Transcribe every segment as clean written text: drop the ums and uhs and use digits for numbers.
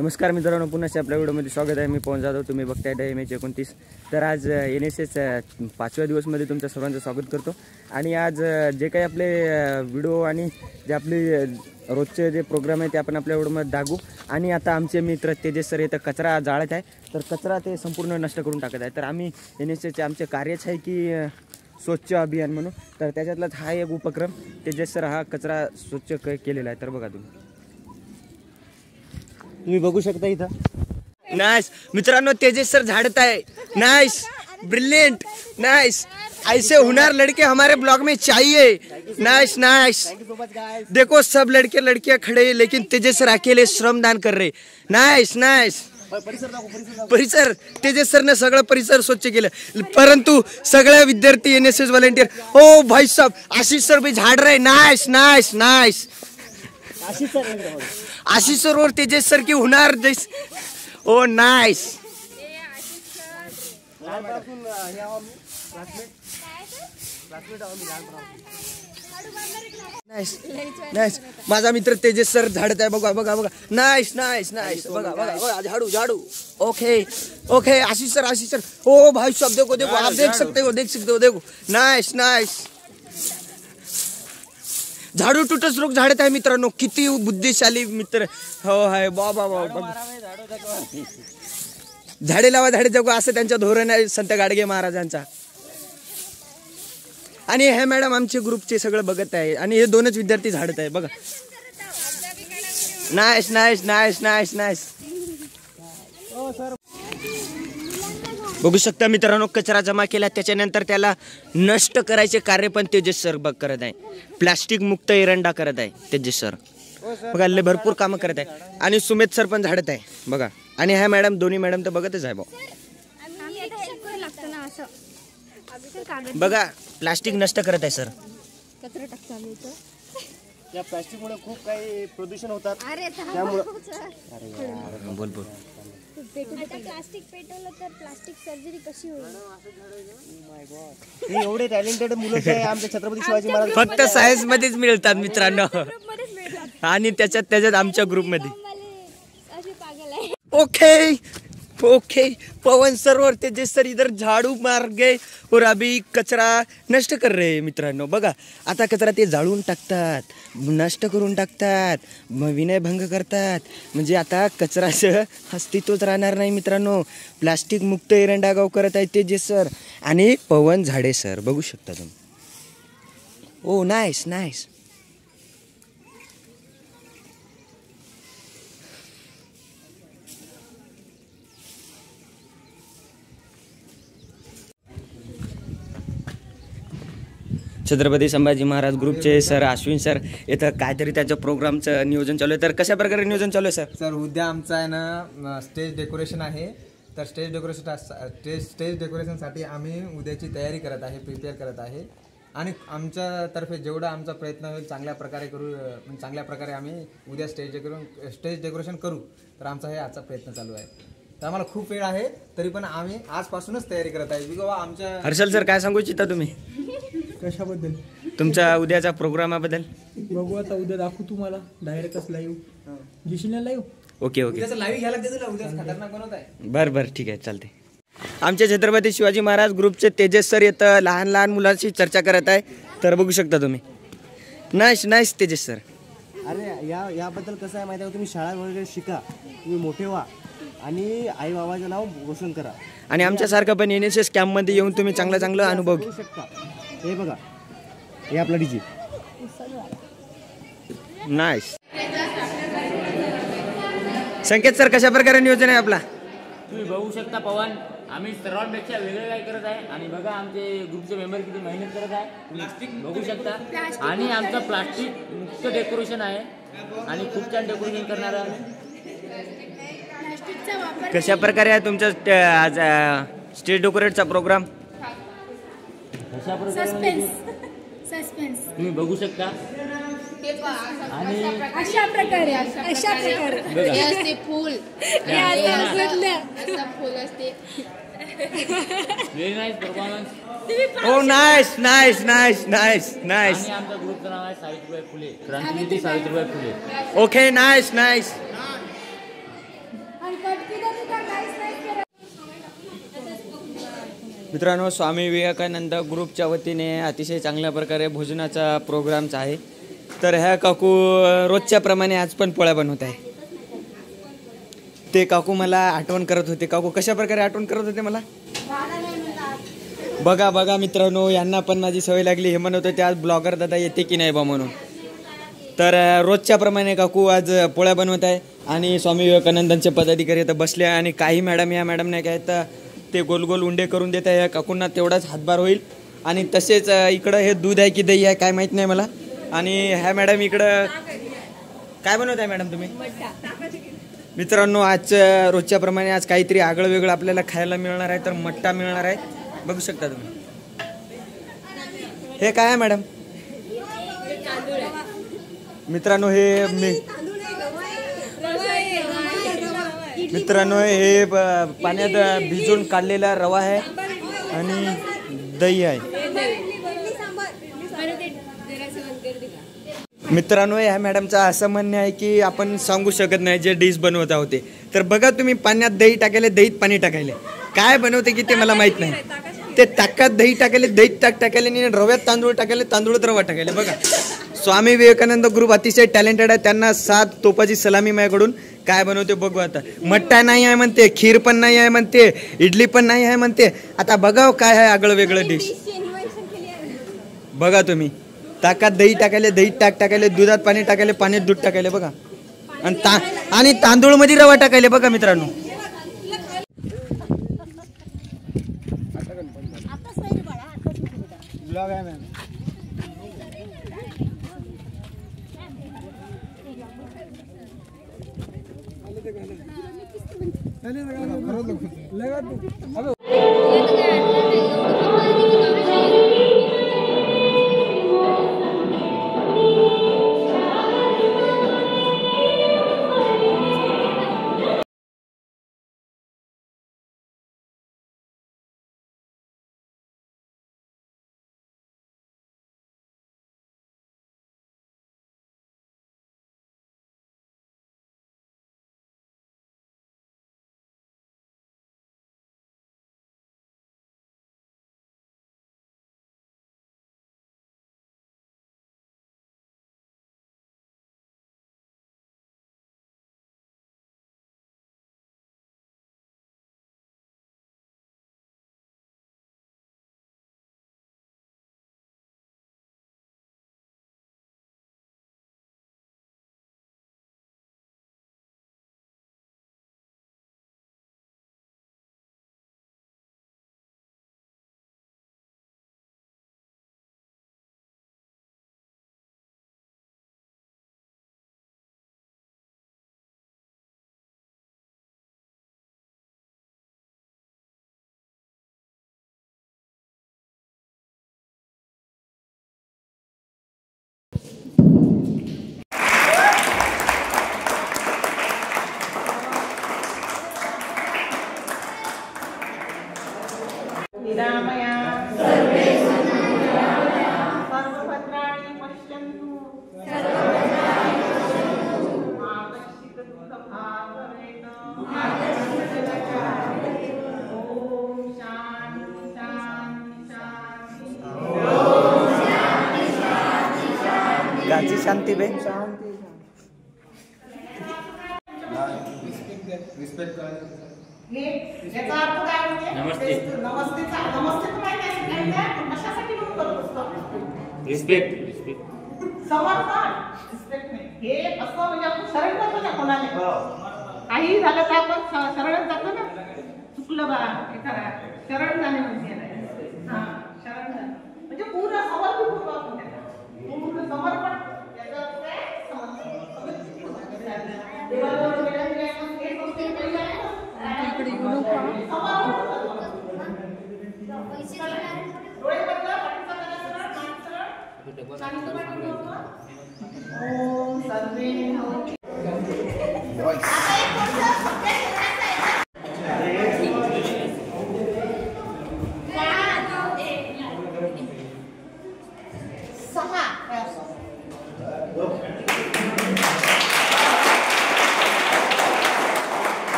नमस्कार मित्रांनो, पुन्हा आपल्या व्हिडिओमध्ये स्वागत आहे. मी पवन जाधव, तुम्ही बघताय DMH29. तर आज NSS 5व्या दिवसमध्ये तुमचं सर्वांचं स्वागत करतो. आणि आज जे काही आपले व्हिडिओ आणि जे आपले रोजचे जे प्रोग्राम आहे ते आपण आपल्या व्हिडिओमध्ये दाखवू. आणि आता आमचे मित्र तेजस सर इथं कचरा जाळत आहे, तर कचरा ते संपूर्ण नष्ट करून टाकत आहे. तर आम्ही NSSचे आमचे कार्यच आहे की स्वच्छ अभियान म्हणून, तर त्याच्यातलाच हा एक उपक्रम. तेजस सर हा कचरा स्वच्छ केलेला आहे. तर बघा तुम्ही बघू शकता इथं. नाइस मित्रांनो, तेजस सर झाड़त है. Nice, brilliant, nice. ऐसे हुनर लड़के हमारे ब्लॉग में चाहिए. Nice nice. देखो सब लड़के लड़कियां खड़े हैं, लेकिन तेजस सर अकेले श्रमदान कर रहे. Nice nice. परिसर तेजस सरने सगळं परिसर स्वच्छ केलं, परंतु सगळे विद्यार्थी NSS व्हॉलंटियर. ओ भाई साहब, आशीष सर भी झाड़ रहे. Nice nice nice. Ashish sir और तेजस सर की हुनर जैस. ओ नाइस. Nice nice. माझा मित्र तेजस सर झाडत आहे. बघा बघा बघा. Nice nice nice. बघा बघा बघा. झाड़ू झाड़ू. Okay okay. आशीष सर. ओ भाई साहब, देखो देखो, आप देख सकते हो देखो. Nice nice. झाडू टूटस लोक झाडत आहे मित्रांनो. किती बुद्धिशाली मित्र हो आहे. बाबा झाडे लावा झाडे जगवा असं त्यांच्या धोरण आहे संत गाडगे महाराजांचा. आणि हे मॅडम आमचे ग्रुपचे सगळं बघत आहे, आणि हे दोनच विद्यार्थी झाडत आहे. बघा. Nice nice nice nice nice. बघू शकता मित्रांनो, कचरा जमा केला, त्याच्यानंतर त्याला नष्ट करायचे कार्य पण तेजस सर करत आहे. प्लास्टिक मुक्त एरंडा करत आहे तेजस सर. बघा, भरपूर कामं करत आहे. आणि सुमेध सर पण झाडत आहे. बघा. आणि ह्या मॅडम, दोन्ही मॅडम तर बघतच आहे भाऊ. बघा, प्लास्टिक नष्ट करत आहे सर. या प्लास्टिकमुळे खूप काही प्रदूषण होतात. त्यामुळे बोल बोल. आता प्लास्टिक पेटवलं तर प्लास्टिक सर्जरी कशी होईल? हे एवढे टॅलेंटेड मुलं आहे आमच्या छत्रपती शिवाजी महाराज. फक्त सायन्स मध्येच मिळतात मित्रांनो, आणि त्याच्यात आमच्या ग्रुप मध्ये. Okay okay. पवन सर और तेजस सर इधर झाड़ू मार गए और अभी कचरा नष्ट कर रहे हैं मित्रांनो. बघा, आता कचरा ते जाळून टाकतात, नष्ट करून टाकतात, विनयभंग करतात. म्हणजे आता कचराचं अस्तित्वच राहणार नाही मित्रांनो. प्लास्टिक मुक्त एरंडा गाव करत आहेत तेजस सर आणि पवन झाडे सर. बघू शकता तुम्ही. ओ नाइस नाइस. छत्रपती संभाजी महाराज ग्रुपचे सर अश्विन सर इथं काहीतरी त्याच्या प्रोग्रामचं नियोजन चालू आहे. तर कशा प्रकारे नियोजन चालू आहे सर? सर, उद्या आमचा आहे ना स्टेज डेकोरेशन आहे. तर स्टेज डेकोरेशनसाठी आम्ही उद्याची तयारी करत आहे, प्रिपेअर करत आहे. आणि आमच्यातर्फे जेवढा आमचा प्रयत्न होईल चांगल्या प्रकारे आम्ही उद्या स्टेज डेकोरेशन करू. तर आमचा हे आजचा प्रयत्न चालू आहे. तर आम्हाला खूप वेळ आहे, तरी पण आम्ही आजपासूनच तयारी करत आहे. बिकॉज आमच्या हर्षल सर काय सांगू इच्छिता तुम्ही कशाबद्दल? तुमच्या उद्याच्या प्रोग्रामाबद्दल? बघू आता उद्या दाखवू तुम्हाला डायरेक्टच लाईव्ह. घेशील ना लाईव्ह? Okay okay. लाईव्ह घ्यायला लागते तुला. उद्या खतरनाक बनवत आहे. बरं ठीक आहे, चालते. आमच्या छत्रपती शिवाजी महाराज ग्रुपचे तेजस सर येतं लहान लहान मुलांशी चर्चा करत आहे. तर बघू शकता तुम्ही. Nice nice Tejas sir. अरे याबद्दल कसं आहे माहिती आहे, तुम्ही शाळा वगैरे शिका, तुम्ही मोठे व्हा आणि आई बाबाचं नाव रोशन करा. आणि आमच्यासारखं पण NSS कॅम्पमध्ये येऊन तुम्ही चांगला अनुभव घेऊ शकता. हे बघा, हे आपला डीजे. नाइस. संकेत सर, कशा प्रकारे नियोजन आहे आपला? तुम्ही बघू शकता पवन, आम्ही सर्वांपेक्षा वेगळे काय करत आहे. आणि बघा आमचे ग्रुपचे मेंबर किती मेहनत करत आहे. प्लास्टिक बघू शकता. आणि आमचं प्लास्टिक मुक्त डेकोरेशन आहे आणि खूप छान डेकोरेशन करणार आहे. कशा प्रकारे आहे तुमचा आज स्टेज डेकोरेटचा प्रोग्राम? अशा प्रकारे तुम्ही बघू शकता. आणि अशा प्रकारे हे असते फूल, फूल असते. Very nice performance. ओ nice nice nice nice nice. आणि आमच्या ग्रुपचं नाव आहे सावित्रीबाई फुले, क्रांतिज्योती Savitribai Phule. Okay nice nice. मित्रांनो, स्वामी विवेकानंद ग्रुपच्या वतीने अतिशय चांगल्या प्रकारे भोजनाचा प्रोग्रामचा आहे. तर ह्या काकू रोजच्याप्रमाणे आज पण पोळ्या बनवत आहे. ते काकू मला आठवण करत होते. काकू कशा प्रकारे आठवण करत होते मला? बघा मित्रांनो, यांना पण माझी सवय लागली. हे म्हणत होते आज ब्लॉगर दादा येते की नाही बा म्हणून. तर रोजच्याप्रमाणे काकू आज पोळ्या बनवत आहे आणि स्वामी विवेकानंदांचे पदाधिकारी तर बसले आणि काही मॅडम, या मॅडम नाही काय तर ते गोल गोल उंडे करून देत आहे. या काकूंना तेवढाच हातभार होईल. आणि तसेच इकडं हे दूध आहे की दही आहे काय माहीत नाही मला. आणि ह्या मॅडम इकडं काय बनवत आहे मॅडम तुम्ही? मित्रांनो, आज रोजच्याप्रमाणे आज काहीतरी आगळं वेगळं आपल्याला खायला मिळणार आहे. तर मट्टा मिळणार आहे, बघू शकता तुम्ही. हे काय आहे मॅडम? मित्रांनो, हे पाण्यात भिजून काढलेला रवा आहे आणि दही आहे. मित्रांनो, ह्या मॅडमचं असं म्हणणं आहे की आपण सांगू शकत नाही जे डिश बनवत आहोत ते. तर बघा तुम्ही, पाण्यात दही टाकायले, दहीत पाणी टाकायले. काय बनवते की ते मला माहीत नाही. ते ताकात दही टाकायले, दहीत टाकायले आणि रव्यात तांदूळ टाकायले, तांदूळात रवा टाकायले. बघा, स्वामी विवेकानंद ग्रुप अतिशय टॅलेंटेड आहे. त्यांना 7 तोपाची सलामी माझ्याकडून. काय बनवते बघू आता. मट्टा नाही आहे म्हणते, खीर पण नाही आहे म्हणते, इडली पण नाही आहे म्हणते. आता बघाव काय आहे आगळं वेगळं डिश. बघा तुम्ही, ताकात दही टाकायले, दहीत टाकायले, दुधात पाणी टाकायले, पाण्यात दूध टाकायले. बघा, आणि तांदूळ मध्ये रवा टाकायले. बघा मित्रांनो, गाची शांती बे. काही झालं तर आपण शरण जातो ना. चुकलं बा एखादा शरण जाणे म्हणजे शरण जाणे म्हणजे पूर्ण समर्पित होतो आपण त्याला. पूर्ण समर्पण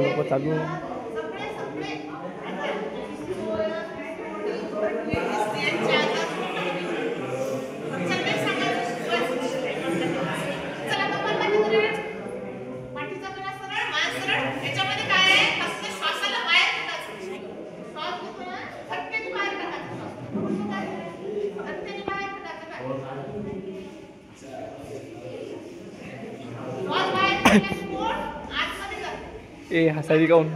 आपले बाप्पा चालू ए हसायची काऊन